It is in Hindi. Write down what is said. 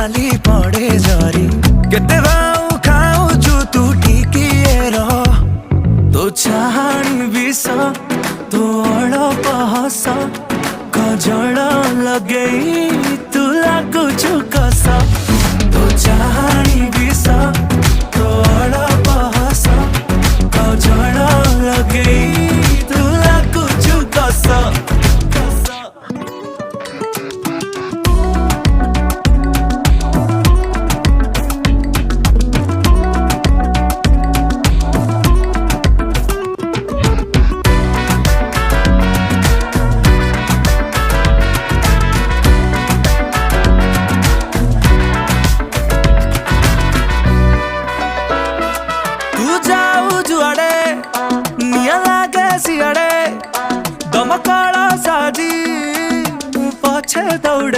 खाली पड़े जरी केते भाऊ खाऊचु तू टिकिए रह तो चाहणी विष तू अड़प हस कजल लगई तू लागुचु